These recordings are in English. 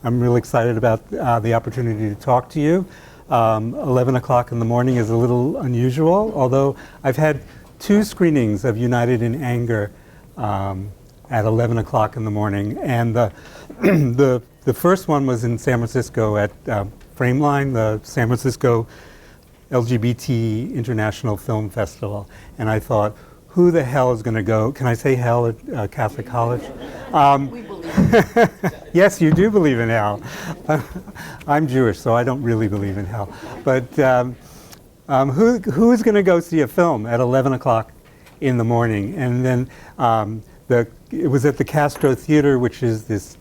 I'm really excited about the opportunity to talk to you. 11 o'clock in the morning is a little unusual, although I've had 2 screenings of United in Anger at 11 o'clock in the morning, and the first one was in San Francisco at Frameline, the San Francisco LGBT International Film Festival, and I thought, who the hell is going to go? Can I say hell at Catholic College? We believe. Yes, you do believe in hell. I'm Jewish, so I don't really believe in hell. But who is going to go see a film at 11 o'clock in the morning? And then it was at the Castro Theater, which is this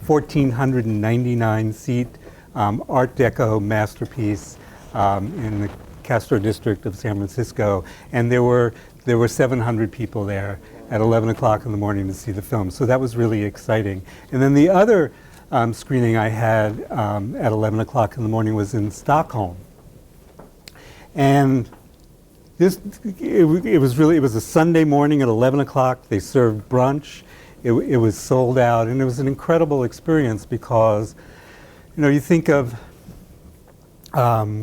1,499-seat Art Deco masterpiece in the Castro district of San Francisco, and there were 700 people there at 11 o'clock in the morning to see the film. So that was really exciting. And then the other screening I had at 11 o'clock in the morning was in Stockholm. And it was a Sunday morning at 11 o'clock. They served brunch. It was sold out, and it was an incredible experience because, you think of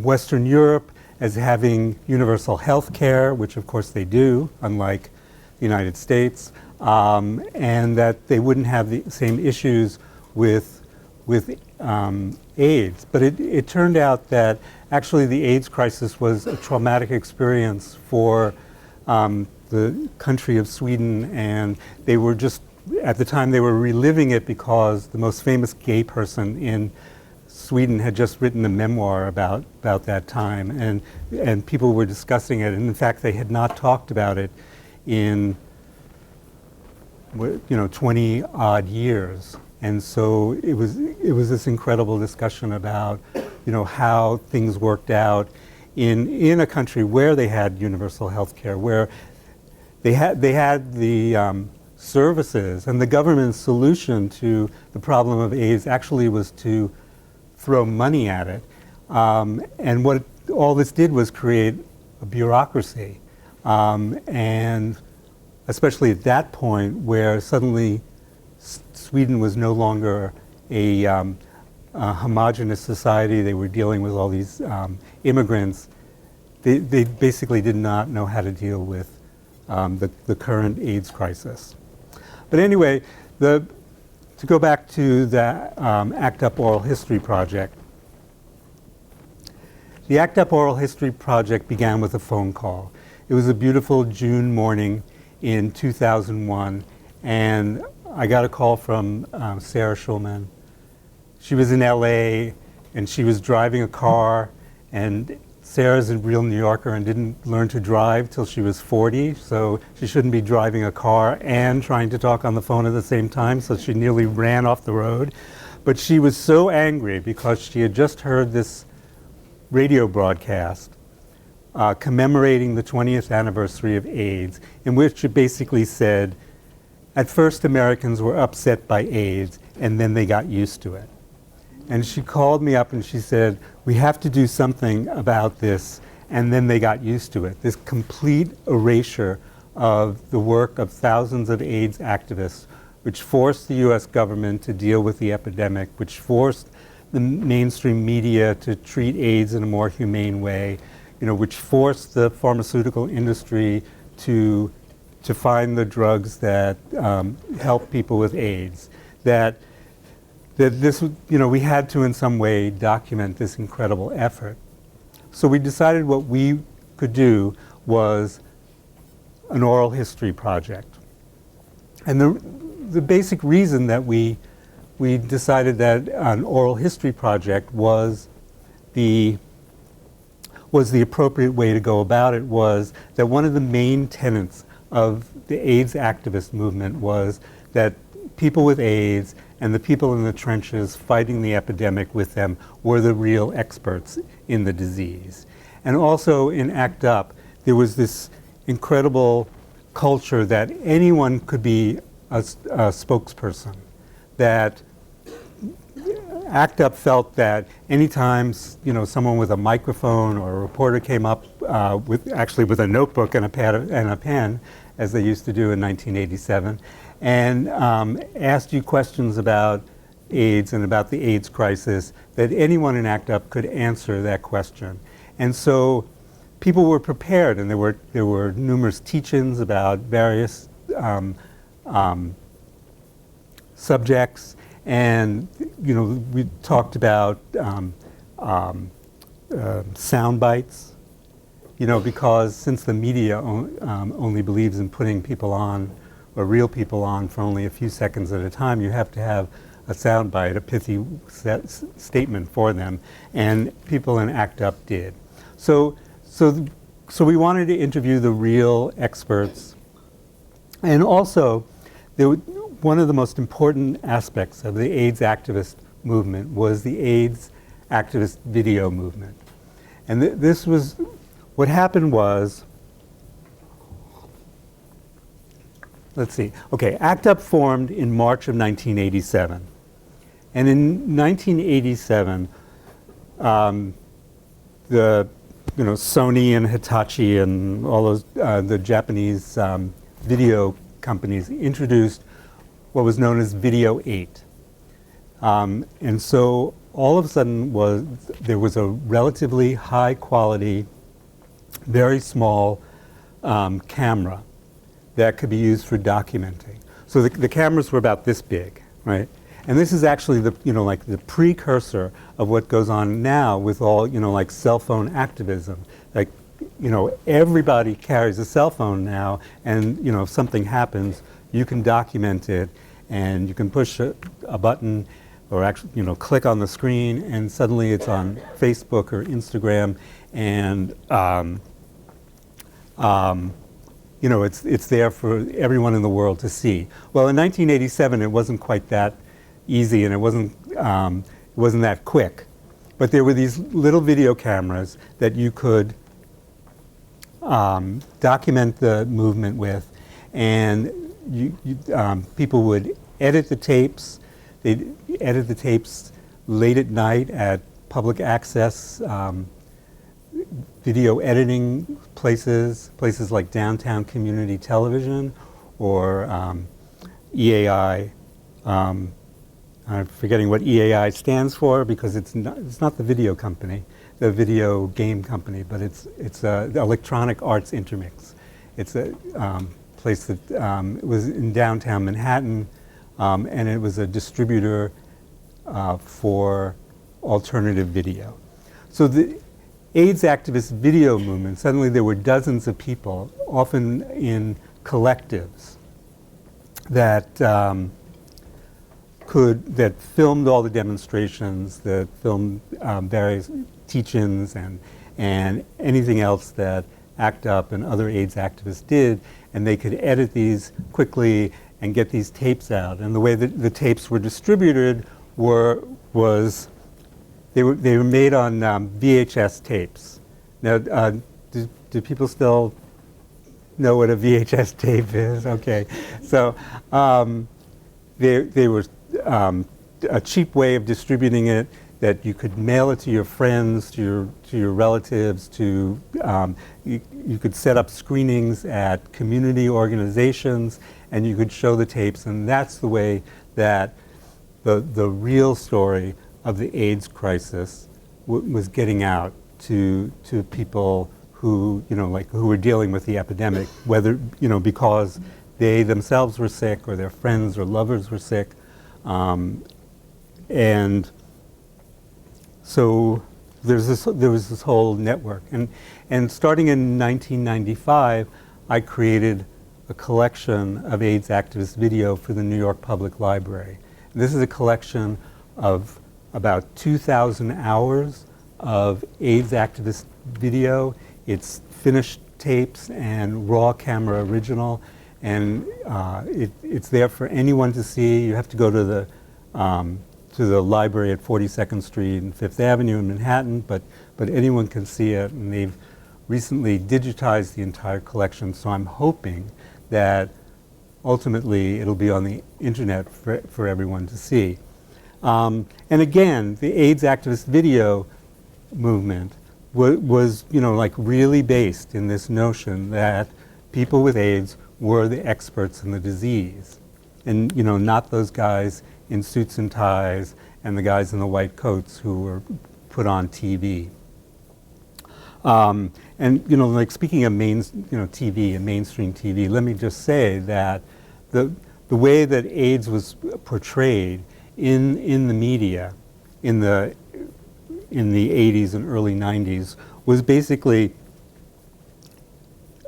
Western Europe as having universal health care, which of course they do, unlike the United States, and that they wouldn't have the same issues with AIDS. But it turned out that actually the AIDS crisis was a traumatic experience for the country of Sweden, and they were just, at the time they were reliving it because the most famous gay person in Sweden had just written a memoir about that time, and people were discussing it, and in fact they had not talked about it in 20 odd years. And so it was this incredible discussion about how things worked out in a country where they had universal health care, where they had the services, and the government's solution to the problem of AIDS actually was to throw money at it. And what all this did was create a bureaucracy. And especially at that point where suddenly Sweden was no longer a homogenous society, they were dealing with all these immigrants, they basically did not know how to deal with the current AIDS crisis. But anyway, to go back to the ACTUP Oral History Project. The ACTUP Oral History Project began with a phone call. It was a beautiful June morning in 2001, and I got a call from Sarah Schulman. She was in LA, and she was driving a car, and Sarah's a real New Yorker and didn't learn to drive till she was 40, so she shouldn't be driving a car and trying to talk on the phone at the same time, so she nearly ran off the road. But she was so angry because she had just heard this radio broadcast commemorating the 20th anniversary of AIDS, in which it basically said, at first Americans were upset by AIDS, and then they got used to it. And she called me up and she said, we have to do something about this, and then they got used to it. This complete erasure of the work of thousands of AIDS activists, which forced the US government to deal with the epidemic, which forced the mainstream media to treat AIDS in a more humane way, which forced the pharmaceutical industry to find the drugs that help people with AIDS. That this, we had to in some way document this incredible effort. So we decided what we could do was an oral history project. And the basic reason that we decided that an oral history project was the appropriate way to go about it was that one of the main tenets of the AIDS activist movement was that people with AIDS and the people in the trenches fighting the epidemic with them were the real experts in the disease. And also in ACT UP, there was this incredible culture that anyone could be a spokesperson, that ACT UP felt that anytime someone with a microphone or a reporter came up with a notebook and a pad and a pen, as they used to do in 1987, and asked you questions about AIDS and about the AIDS crisis, that anyone in ACTUP could answer that question. And so people were prepared, and there were numerous teach-ins about various subjects, and we talked about sound bites, because since the media only believes in putting people on, or real people on, for only a few seconds at a time, you have to have a sound bite, a pithy statement for them, and people in ACTUP did. So we wanted to interview the real experts, and also one of the most important aspects of the AIDS activist movement was the AIDS activist video movement. And this was, what happened was, let's see, okay, ACTUP formed in March of 1987. And in 1987, Sony and Hitachi and all those, the Japanese video companies introduced what was known as Video 8. And so all of a sudden there was a relatively high quality, very small camera that could be used for documenting. So the cameras were about this big, right? And this is actually like the precursor of what goes on now with all, like cell phone activism. Like, everybody carries a cell phone now, and, if something happens, you can document it, and you can push a button or actually, click on the screen, and suddenly it's on Facebook or Instagram, and, it's there for everyone in the world to see. Well, in 1987, it wasn't quite that easy, and it wasn't that quick. But there were these little video cameras that you could document the movement with, and people would edit the tapes. They'd edit the tapes late at night at public access video editing places like Downtown Community Television or EAI. I'm forgetting what EAI stands for because it's not the video company, the video game company, but it's the Electronic Arts Intermix. It's a place that it was in downtown Manhattan, and it was a distributor for alternative video. So the AIDS activist video movement, suddenly there were dozens of people, often in collectives, that filmed all the demonstrations, that filmed various teach-ins and anything else that ACTUP and other AIDS activists did, and they could edit these quickly and get these tapes out. And the way that the tapes were distributed was they were made on VHS tapes. Now, do people still know what a VHS tape is? Okay, so they were a cheap way of distributing it, that you could mail it to your friends, to your relatives, you could set up screenings at community organizations, and you could show the tapes, and that's the way that the real story of the AIDS crisis was getting out to people who who were dealing with the epidemic, whether because they themselves were sick or their friends or lovers were sick, and so there was this whole network, and starting in 1995, I created a collection of AIDS activist video for the New York Public Library. This is a collection of about 2,000 hours of AIDS activist video. It's finished tapes and raw camera original, and it's there for anyone to see. You have to go to the library at 42nd Street and Fifth Avenue in Manhattan, but anyone can see it, and they've recently digitized the entire collection, so I'm hoping that ultimately it'll be on the internet for everyone to see. And again, the AIDS activist video movement was really based in this notion that people with AIDS were the experts in the disease, and not those guys in suits and ties and the guys in the white coats who were put on TV. And like speaking of TV and mainstream TV, let me just say that the way that AIDS was portrayed in the media in the 80s and early 90s was basically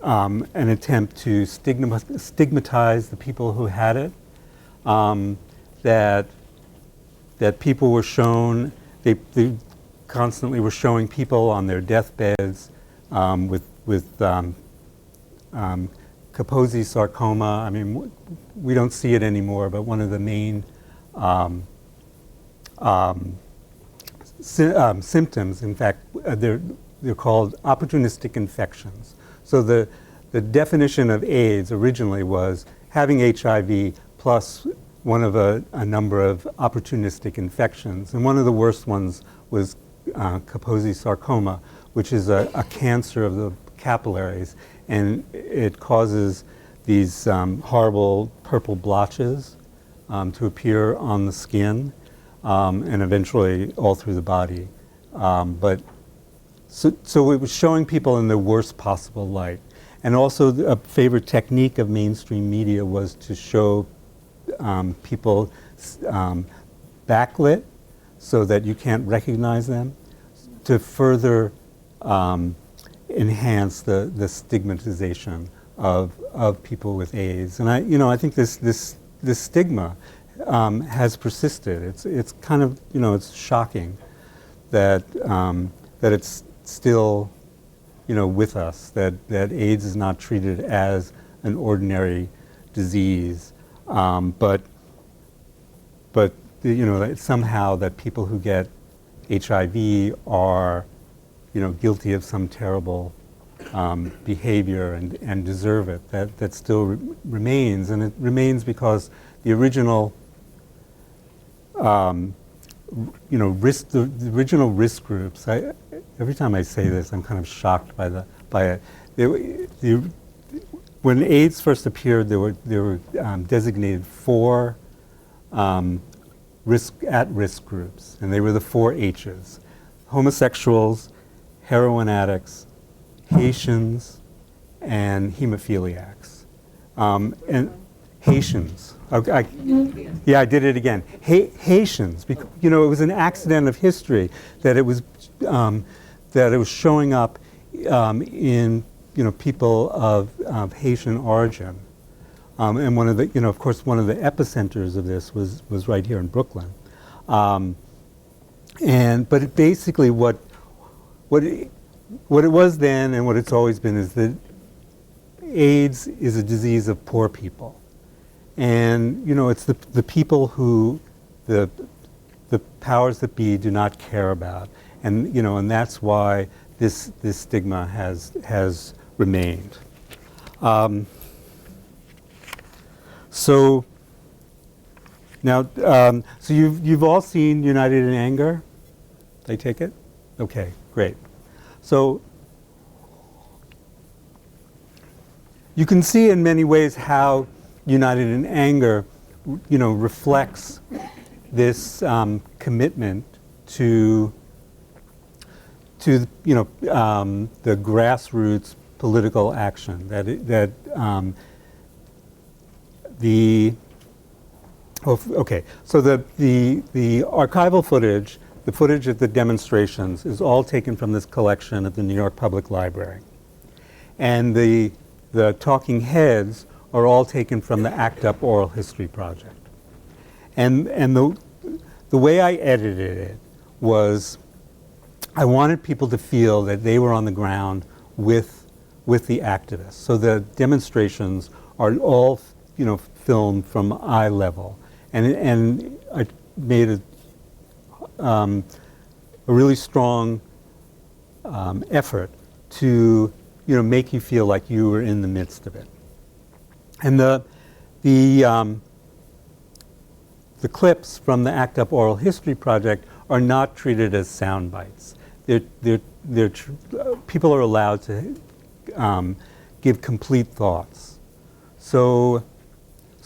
an attempt to stigmatize the people who had it. That people were shown, they constantly were showing people on their deathbeds with Kaposi's sarcoma. I mean, we don't see it anymore, but one of the main symptoms, in fact, they're called opportunistic infections. So the definition of AIDS originally was having HIV plus one of a number of opportunistic infections. And one of the worst ones was Kaposi's sarcoma, which is a cancer of the capillaries. And it causes these horrible purple blotches to appear on the skin and eventually all through the body. So it was showing people in the worst possible light. And also a favorite technique of mainstream media was to show people backlit so that you can't recognize them, to further enhance the stigmatization of people with AIDS. And I think this stigma has persisted. It's kind of, it's shocking that it's still, with us, that AIDS is not treated as an ordinary disease, but somehow that people who get HIV are, guilty of some terrible behavior and deserve it. That still remains, and it remains because the original, the original risk groups. Every time I say this, I'm kind of shocked by it. When AIDS first appeared, there were designated 4 at-risk groups, and they were the 4 H's: homosexuals, heroin addicts, Haitians, and hemophiliacs. And Haitians. I did it again. Haitians. Because, it was an accident of history that it was showing up in people of Haitian origin. And one of the, of course, one of the epicenters of this was right here in Brooklyn. But it basically what it was then and what it's always been is that AIDS is a disease of poor people. And, it's the people who the powers that be do not care about. And, and that's why this stigma has remained. So now, so you've all seen United in Anger? I take it? Okay, great. So you can see in many ways how United in Anger, reflects this commitment to the grassroots political action So the archival footage, the footage of the demonstrations, is all taken from this collection at the New York Public Library, and the talking heads are all taken from the ACTUP Oral History Project. And the way I edited it was I wanted people to feel that they were on the ground with the activists. So the demonstrations are all filmed from eye level, and I made a really strong effort to make you feel like you were in the midst of it. And the clips from the ACTUP Oral History Project are not treated as sound bites. People are allowed to give complete thoughts. So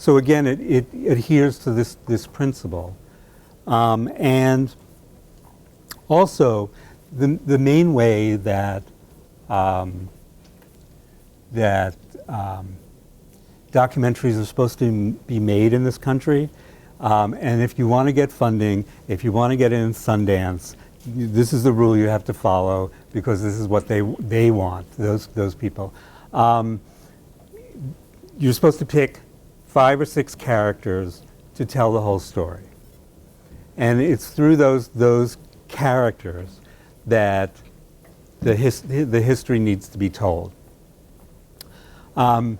So again, it adheres to this principle. And also, the main way that documentaries are supposed to be made in this country, and if you want to get funding, if you want to get in Sundance, this is the rule you have to follow, because this is what they want, those people. You're supposed to pick 5 or 6 characters to tell the whole story. And it's through those characters that the history needs to be told. But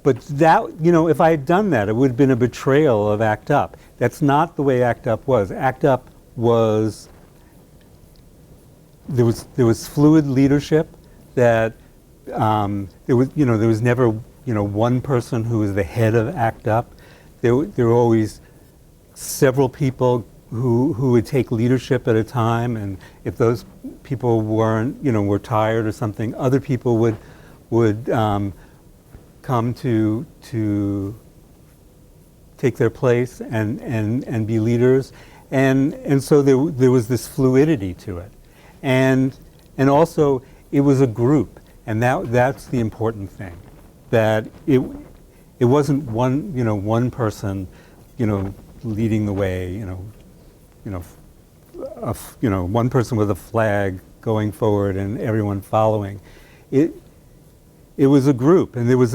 that, if I had done that, it would have been a betrayal of ACTUP. That's not the way ACTUP was. ACTUP was, there was fluid leadership, that there was never one person who was the head of ACTUP. There were always several people who would take leadership at a time, and if those people were tired or something, other people would come to take their place and be leaders, and so there was this fluidity to it, and also it was a group, and that's the important thing, that it wasn't one person leading the way, one person with a flag going forward and everyone following. It was a group, and there was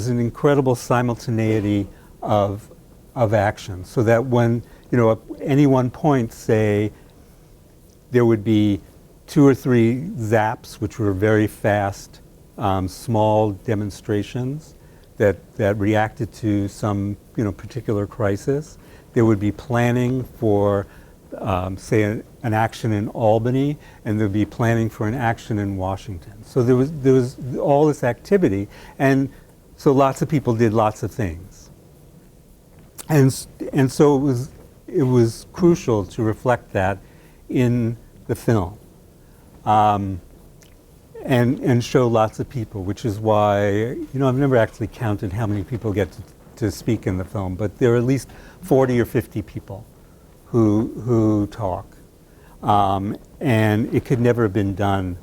an incredible simultaneity of action, so that when at any one point, say, there would be 2 or 3 zaps, which were very fast, small demonstrations that reacted to some particular crisis. There would be planning for, say, an action in Albany, and there'd be planning for an action in Washington. So there was all this activity, and so lots of people did lots of things, and so it was crucial to reflect that in the film, and show lots of people, which is why I've never actually counted how many people get to speak in the film, but there are at least 40 or 50 people who talk, and it could never have been done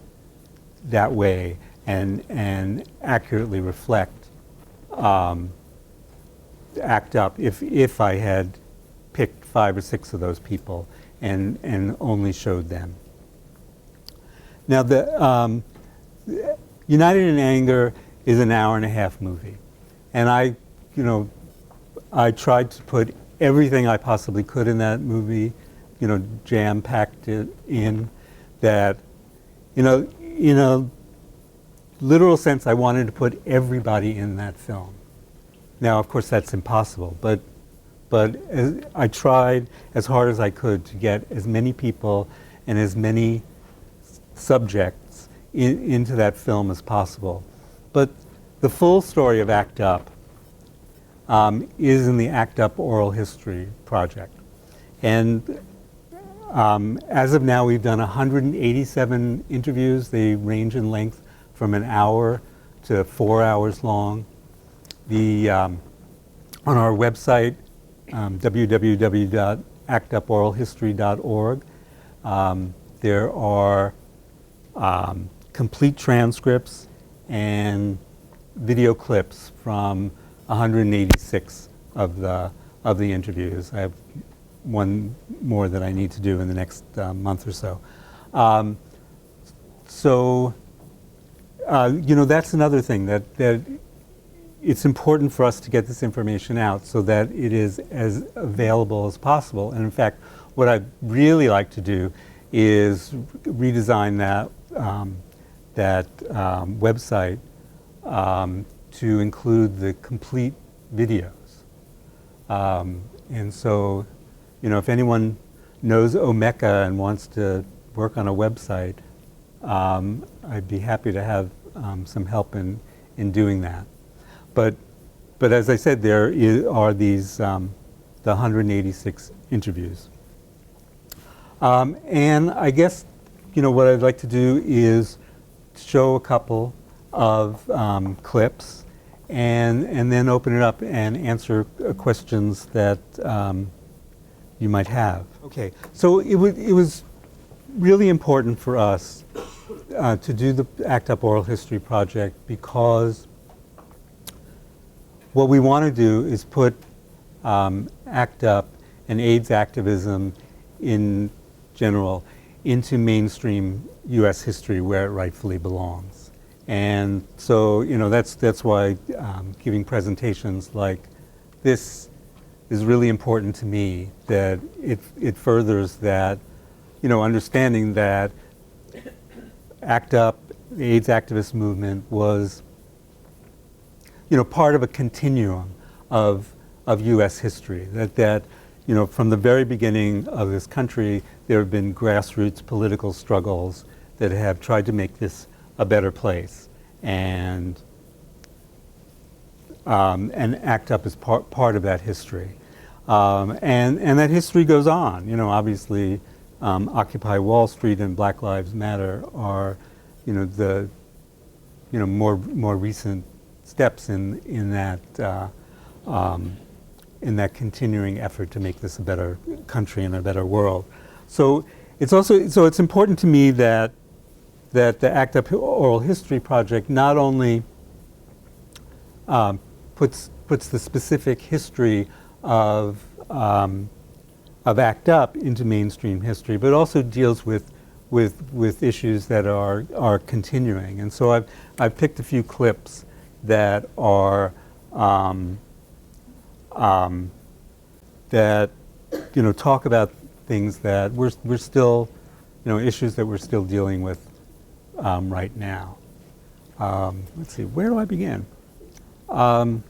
that way and accurately reflect ACTUP if I had picked 5 or 6 of those people and only showed them. Now, the United in Anger is an hour-and-a-half movie, and I tried to put everything I possibly could in that movie, jam-packed it in. That, in a literal sense, I wanted to put everybody in that film. Now, of course, that's impossible, but I tried as hard as I could to get as many people and as many subjects into that film as possible. But the full story of ACTUP is in the ACTUP Oral History Project. And as of now, we've done 187 interviews. They range in length from an hour to 4 hours long. On our website, www.actuporalhistory.org, there are complete transcripts and video clips from 186 of the interviews. I have one more that I need to do in the next month or so. That's another thing, that it's important for us to get this information out so that it is as available as possible. And in fact, what I'd really like to do is redesign that website to include the complete videos. And so, if anyone knows Omeka and wants to work on a website, I'd be happy to have some help in doing that. But as I said, there are these the 186 interviews. And I guess what I'd like to do is show a couple of clips and then open it up and answer questions that you might have. Okay, so it was really important for us to do the ACTUP Oral History Project because what we want to do is put ACTUP and AIDS activism in general into mainstream U.S. history where it rightfully belongs. And so, that's why giving presentations like this is really important to me, that it furthers that, understanding that ACTUP, the AIDS activist movement, was, part of a continuum of U.S. history. That from the very beginning of this country, there have been grassroots political struggles that have tried to make this a better place, and ACTUP is part of that history, and that history goes on. Obviously, Occupy Wall Street and Black Lives Matter are, the more recent steps in that continuing effort to make this a better country and a better world. So it's important to me that the ACTUP Oral History Project not only puts the specific history of ACTUP into mainstream history, but also deals with issues that are continuing. And so I've picked a few clips that are that talk about things that we're still, issues that we're still dealing with right now. Let's see, where do I begin? The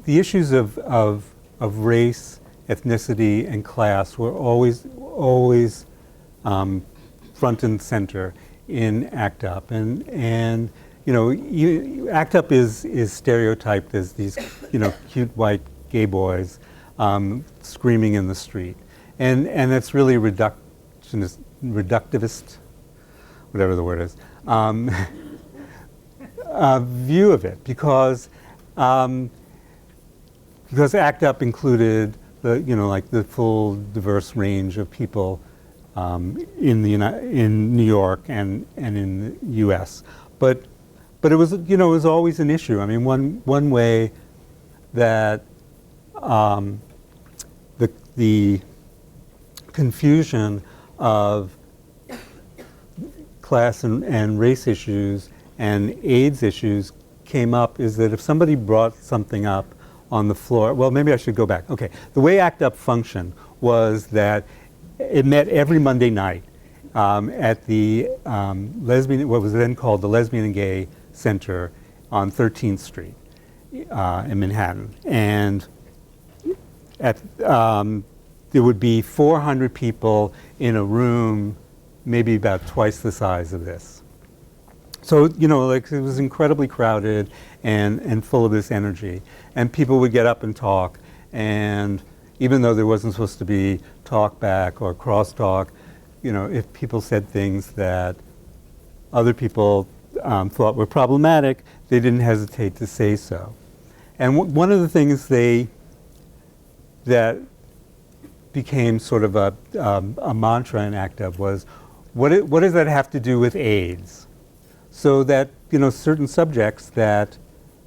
issues of race, ethnicity, and class were always front and center in ACTUP, and ACTUP is stereotyped as these cute white gay boys screaming in the street, and it's really reductivist, whatever the word is, view of it, because ACTUP included the full diverse range of people in New York and in the U.S. But it was it was always an issue. I mean, one way that the confusion of class and race issues and AIDS issues came up is that if somebody brought something up on the floor, well, maybe I should go back. Okay, the way ACTUP functioned was that it met every Monday night at the what was then called the Lesbian and Gay Center on 13th Street in Manhattan, and there would be 400 people in a room, maybe about twice the size of this. So it was incredibly crowded and full of this energy, and people would get up and talk, and even though there wasn't supposed to be talk back or crosstalk, if people said things that other people thought were problematic, they didn't hesitate to say so. And one of the things that became sort of a mantra in ACTUP was, what does that have to do with AIDS? So that certain subjects that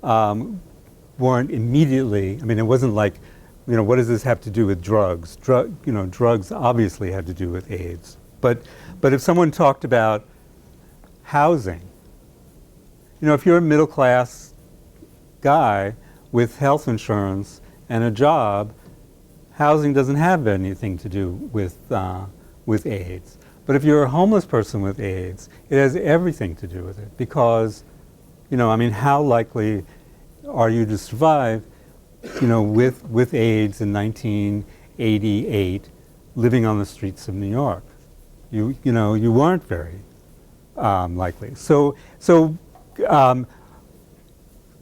weren't immediately, I mean, it wasn't like, what does this have to do with drugs? Drugs obviously had to do with AIDS. But if someone talked about housing, if you're a middle class guy with health insurance and a job, housing doesn't have anything to do with AIDS. But if you're a homeless person with AIDS, it has everything to do with it, because, I mean, how likely are you to survive, with AIDS in 1988, living on the streets of New York? You weren't very likely. So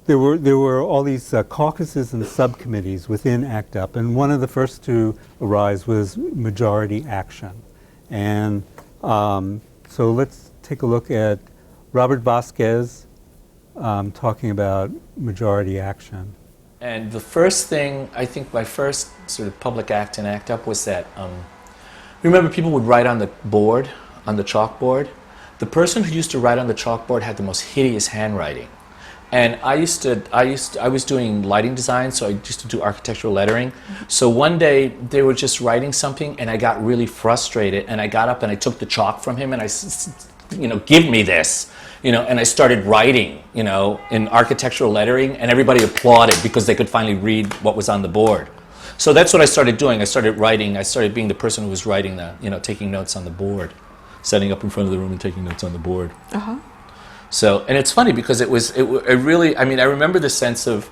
the there were all these caucuses and subcommittees within ACTUP, and one of the first to arise was majority action. And so let's take a look at Robert Vasquez talking about majority action. And the first thing, I think my first sort of public act in ACT UP was that, remember people would write on the board, on the chalkboard? The person who used to write on the chalkboard had the most hideous handwriting. And I was doing lighting design, so I used to do architectural lettering. So one day they were just writing something and I got really frustrated and I got up and I took the chalk from him and I give me this. And I started writing, in architectural lettering, and everybody applauded because they could finally read what was on the board. So that's what I started doing. I started writing. I started being the person who was writing taking notes on the board, setting up in front of the room and taking notes on the board. Uh-huh. So, and it's funny because it really, I remember the sense of,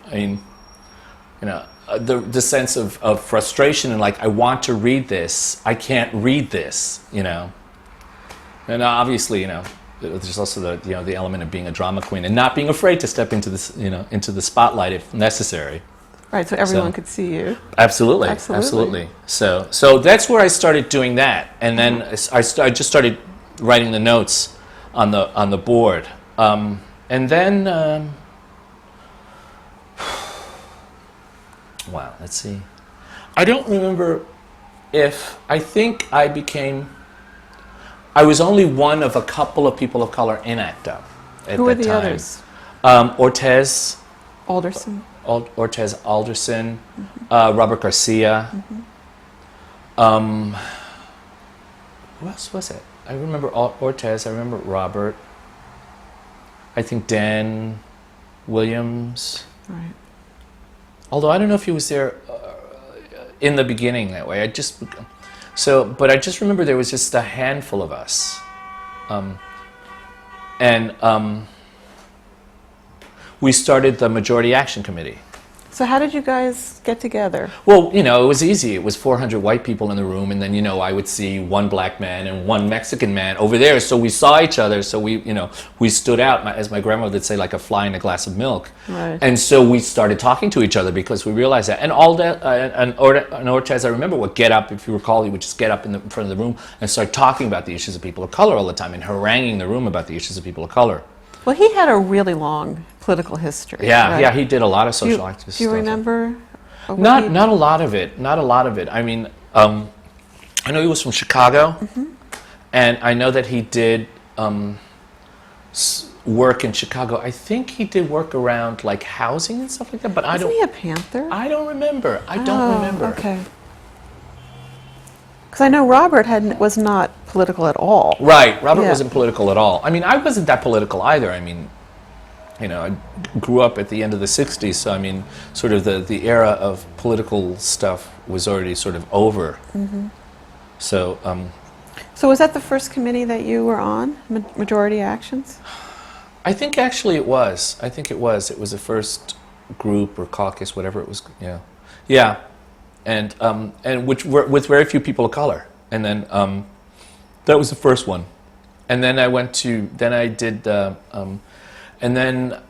the sense of frustration and like, I want to read this, I can't read this, And obviously, there's also the element of being a drama queen and not being afraid to step into this, into the spotlight if necessary. Right, so everyone could see you. Absolutely, absolutely. So that's where I started doing that, and then I just started writing the notes on the board, and then wow, let's see. I don't remember if I was only one of a couple of people of color in ACT UP at that time. Who were the others? Ortez. Alderson. Ortez Alderson, Robert Garcia. Who else was it? I remember Ortez, I remember Robert. I think Dan Williams. Right. Although I don't know if he was there in the beginning that way. But I just remember there was just a handful of us. We started the Majority Action Committee. So how did you guys get together? Well, it was easy. It was 400 white people in the room, and then, I would see one black man and one Mexican man over there. So we saw each other. So we stood out, as my grandmother would say, like a fly in a glass of milk. Right. And so we started talking to each other because we realized that. And Ortez, I remember, would get up, if you recall, he would just get up in front of the room and start talking about the issues of people of color all the time and haranguing the room about the issues of people of color. Well, he had a really long political history. Yeah, right? yeah, he did a lot of social activist stuff. Do you remember? Not a lot of it. Not a lot of it. I mean, I know he was from Chicago, and I know that he did work in Chicago. I think he did work around like housing and stuff like that. But Wasn't he a Panther? I don't remember. I don't remember. Okay. Because I know Robert was not political at all. Right. Robert Yeah. wasn't political at all. I mean, I wasn't that political either. I mean, I grew up at the end of the 60s, so I mean, sort of the era of political stuff was already sort of over. So, So was that the first committee that you were on, Majority Actions? I think actually it was. I think it was. It was the first group or caucus, whatever it was. Yeah, yeah, and which were with very few people of color. And then that was the first one. And then I did. And then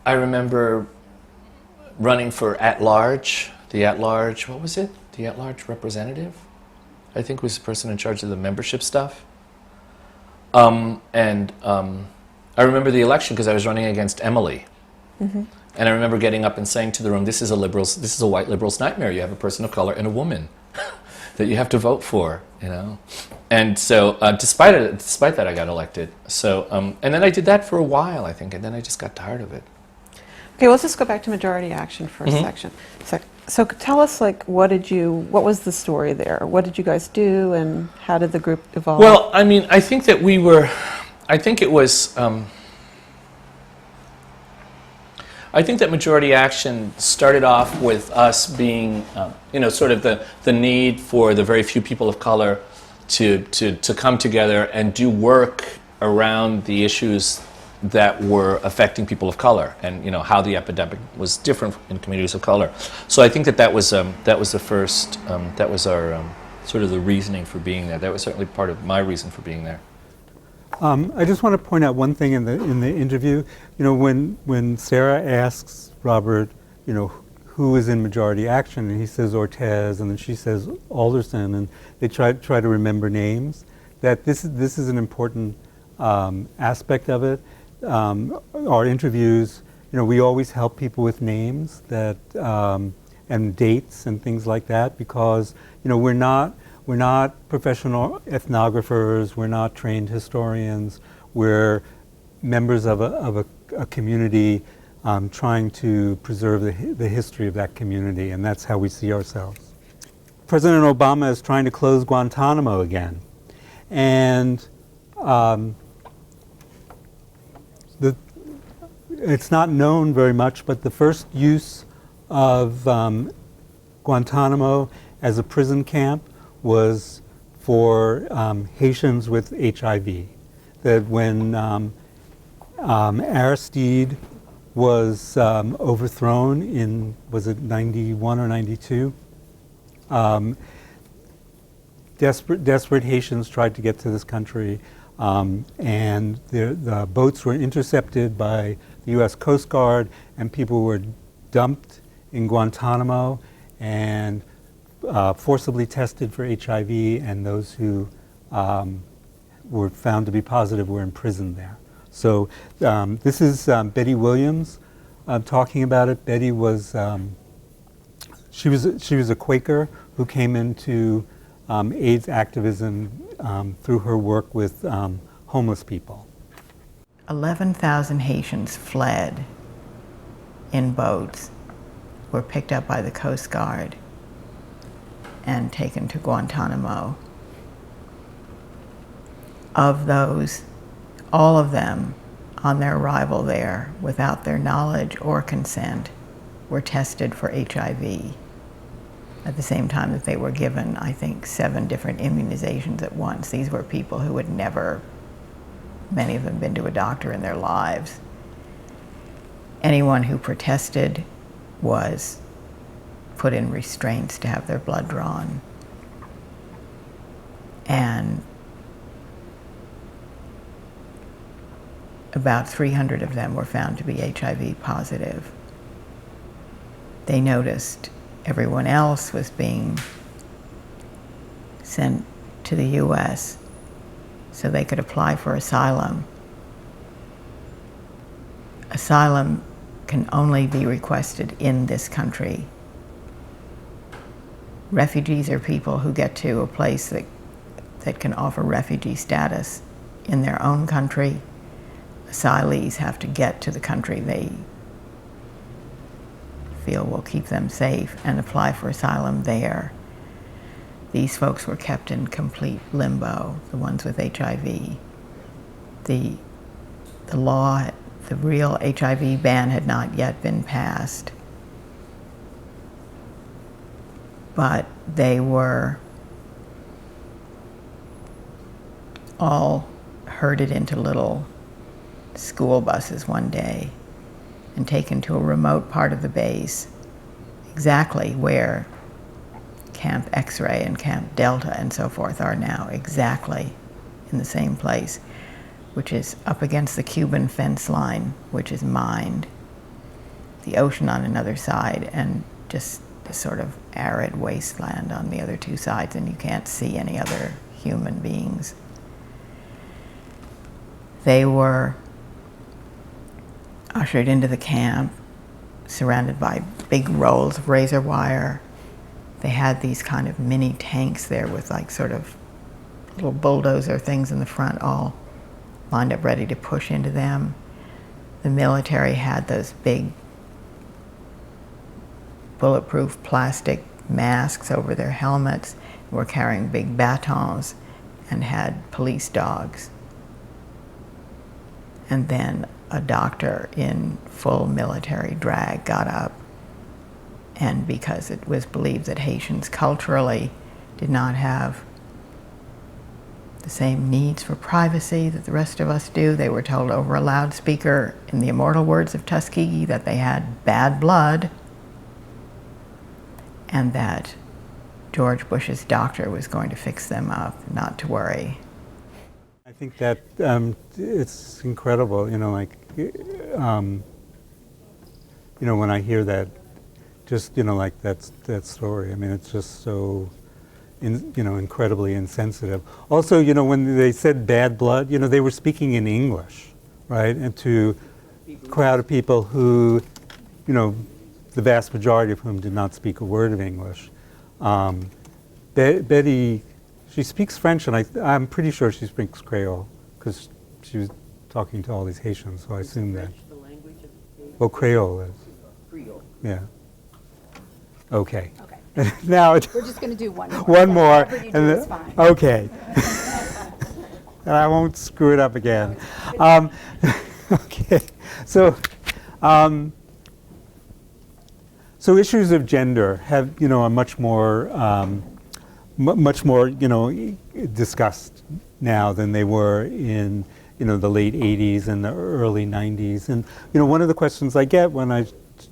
I remember running for at-large, what was it? The at-large representative, I think was the person in charge of the membership stuff. I remember the election because I was running against Emily. And I remember getting up and saying to the room, this is a white liberal's nightmare. You have a person of color and a woman that you have to vote for, And so, despite that, I got elected. So, and then I did that for a while, I think, and then I just got tired of it. Okay, let's just go back to Majority Action for a section. So tell us, what was the story there? What did you guys do, and how did the group evolve? Well, I mean, I think that I think that Majority Action started off with us being, sort of the need for the very few people of color to come together and do work around the issues that were affecting people of color, and how the epidemic was different in communities of color. So I think that was the first, that was our sort of the reasoning for being there. That was certainly part of my reason for being there. I just want to point out one thing in the interview. You know, when Sarah asks Robert, you know, who is in majority action, and he says Ortez, and then she says Alderson, and they try to remember names. That this is an important aspect of it. Our interviews, you know, we always help people with names that and dates and things like that, because you know we're not professional ethnographers, we're not trained historians, we're members of a community trying to preserve the history of that community, and that's how we see ourselves. President Obama is trying to close Guantanamo again, and it's not known very much, but the first use of Guantanamo as a prison camp was for Haitians with HIV. That when Aristide was overthrown in, was it 91 or 92? Desperate Haitians tried to get to this country, and the boats were intercepted by the U.S. Coast Guard, and people were dumped in Guantanamo and forcibly tested for HIV, and those who were found to be positive were imprisoned there. So this is Betty Williams talking about it. Betty was she was a Quaker who came into AIDS activism through her work with homeless people. 11,000 Haitians fled in boats, were picked up by the Coast Guard and taken to Guantanamo. Of those, all of them, on their arrival there, without their knowledge or consent, were tested for HIV at the same time that they were given, I think, 7 different immunizations at once. These were people who had never, many of them, been to a doctor in their lives. Anyone who protested was put in restraints to have their blood drawn. And about 300 of them were found to be HIV positive. They noticed everyone else was being sent to the US so they could apply for asylum. Asylum can only be requested in this country. Refugees are people who get to a place that can offer refugee status in their own country. Asylees have to get to the country they feel will keep them safe and apply for asylum there. These folks were kept in complete limbo, the ones with HIV. The law, the real HIV ban had not yet been passed, but they were all herded into little school buses one day and taken to a remote part of the base, exactly where Camp X-Ray and Camp Delta and so forth are now, exactly in the same place, which is up against the Cuban fence line, which is mined, the ocean on another side, and just this sort of arid wasteland on the other 2 sides, and you can't see any other human beings. They were ushered into the camp, surrounded by big rolls of razor wire. They had these kind of mini tanks there with like sort of little bulldozer things in the front, all lined up ready to push into them. The military had those big bulletproof plastic masks over their helmets, were carrying big batons, and had police dogs. And then a doctor in full military drag got up, and because it was believed that Haitians culturally did not have the same needs for privacy that the rest of us do, they were told over a loudspeaker, in the immortal words of Tuskegee, that they had bad blood, and that George Bush's doctor was going to fix them up, not to worry. I think that it's incredible, when I hear that, just, like that story. I mean, it's just so, incredibly insensitive. Also, when they said bad blood, they were speaking in English, right? And to a crowd of people who, the vast majority of whom did not speak a word of English. Betty, she speaks French, and I'm pretty sure she speaks Creole, because she was talking to all these Haitians, so I assume that. The language of AIDS? Well, Creole is. Creole. Yeah. Okay. Okay. Now We're just going to do one more. one more. Whatever you do is fine. Okay. And I won't screw it up again. Okay. So, so issues of gender have, are much more, much more, discussed now than they were in, the late 80s and the early 90s. And, one of the questions I get when I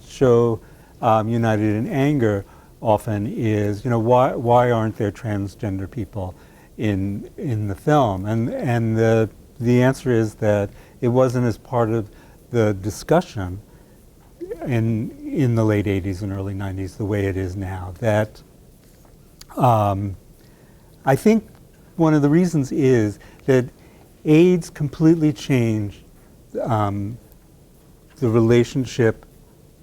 show United in Anger often is, why aren't there transgender people in the film? And the answer is that it wasn't as part of the discussion in the late 80s and early 90s the way it is now. That I think one of the reasons is that AIDS completely changed the relationship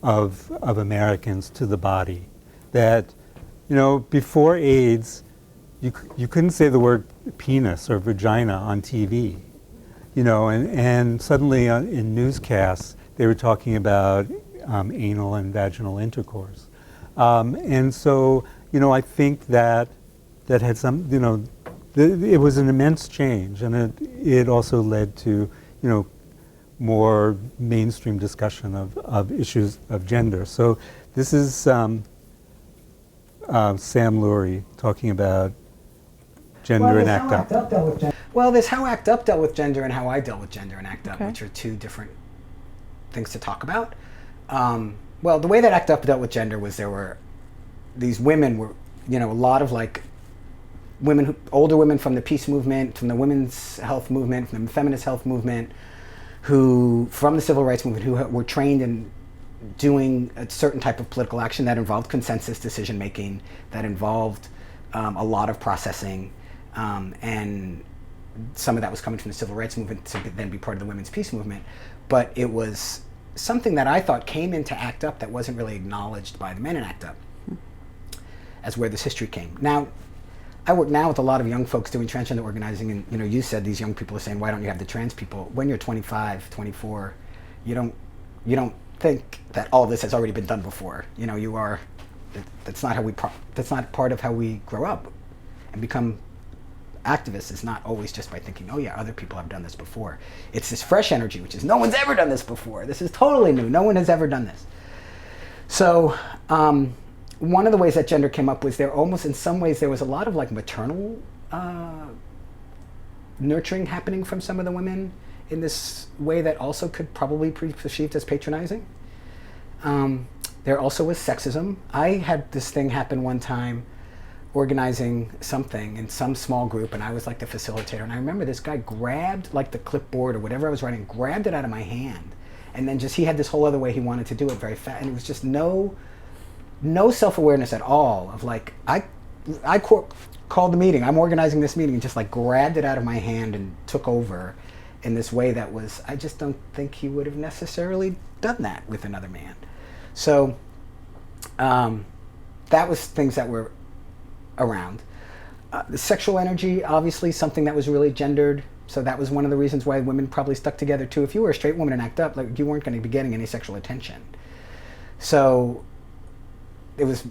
of Americans to the body. That, before AIDS, you couldn't say the word penis or vagina on TV, and suddenly in newscasts they were talking about anal and vaginal intercourse. And so, I think that had some, it was an immense change, and it also led to, more mainstream discussion of issues of gender. So this is Sam Laurie talking about gender and ACT UP. Well, there's how ACT UP dealt with gender and how I dealt with gender and ACT UP, Okay. which are two different things to talk about. Well, the way that ACT UP dealt with gender was these women were, a lot of women, older women from the peace movement, from the women's health movement, from the feminist health movement, from the civil rights movement, who were trained in doing a certain type of political action that involved consensus decision making, that involved a lot of processing, and some of that was coming from the civil rights movement to then be part of the women's peace movement. But it was something that I thought came into ACT UP that wasn't really acknowledged by the men in ACT UP as where this history came. Now, I work now with a lot of young folks doing transgender organizing, and you said these young people are saying, why don't you have the trans people? When you're 25, 24, you don't think that all of this has already been done before. That's not part of how we grow up and become activists. Is not always just by thinking, oh yeah, other people have done this before. It's this fresh energy, which is no one's ever done this before. This is totally new. No one has ever done this. So one of the ways that gender came up was in some ways there was a lot of maternal nurturing happening from some of the women in this way that also could probably be perceived as patronizing. There also was sexism. I had this thing happen one time organizing something in some small group, and I was the facilitator, and I remember this guy grabbed the clipboard or whatever I was writing, grabbed it out of my hand, and then he had this whole other way he wanted to do it very fast, and it was just no self-awareness at all of I called the meeting, I'm organizing this meeting, and just grabbed it out of my hand and took over in this way that was, I just don't think he would have necessarily done that with another man. So that was things that were around. The sexual energy, obviously something that was really gendered, so that was one of the reasons why women probably stuck together too. If you were a straight woman and ACT UP, you weren't going to be getting any sexual attention. So it was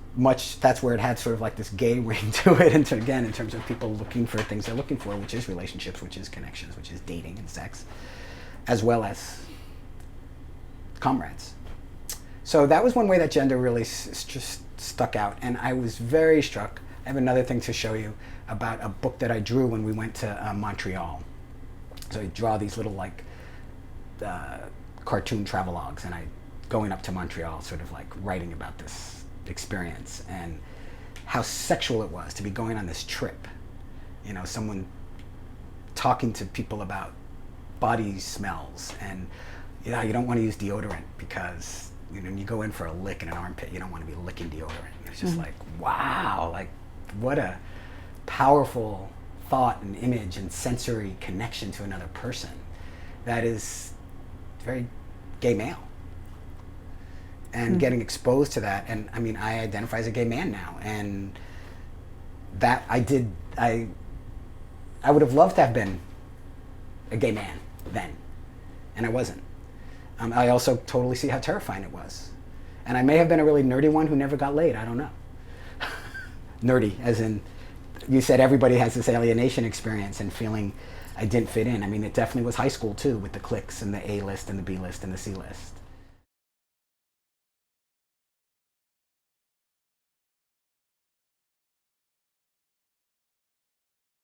that's where it had sort of this gay ring to it, and again, in terms of people looking for things they're looking for, which is relationships, which is connections, which is dating and sex, as well as comrades. So that was one way that gender really just stuck out, and I was very struck. I have another thing to show you about a book that I drew when we went to Montreal. So I draw these little cartoon travelogues, and I going up to Montreal, sort of writing about this experience and how sexual it was to be going on this trip. Someone talking to people about body smells, and you don't want to use deodorant because when you go in for a lick in an armpit, you don't want to be licking deodorant. It's just like, wow, like what a powerful thought and image and sensory connection to another person that is very gay male. And getting exposed to that, and I mean, I identify as a gay man now, and that I would have loved to have been a gay man then, and I wasn't. I also totally see how terrifying it was. And I may have been a really nerdy one who never got laid, I don't know. Nerdy, as in, you said everybody has this alienation experience and feeling I didn't fit in. I mean, it definitely was high school too, with the cliques and the A list and the B list and the C list.